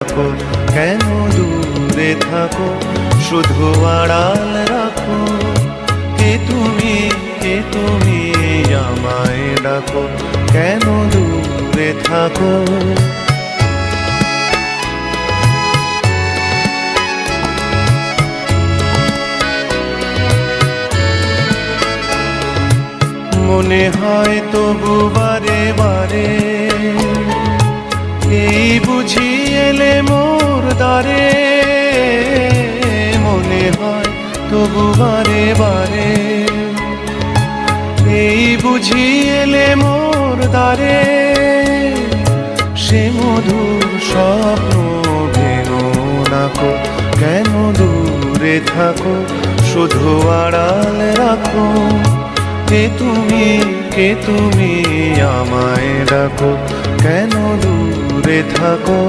থাকো, কেন দূরে থাকো, শুধু আড়াল রাখো। কে তুমি আমায় ডাকো, কেন দূরে থাকো। মনে হয় তবু বারে বারে, এই বুঝি এলে মোর দ্বারে। মনে হয় তবু বারে বারে, এই বুঝি এলে মোর দ্বারে। সে মধুর স্বপ্ন ভেঙো নাকো, কেন দূরে থাকো, শুধু আড়াল রাখো। কে তুমি আমায় ডাকো, কেন দূরে থাকো।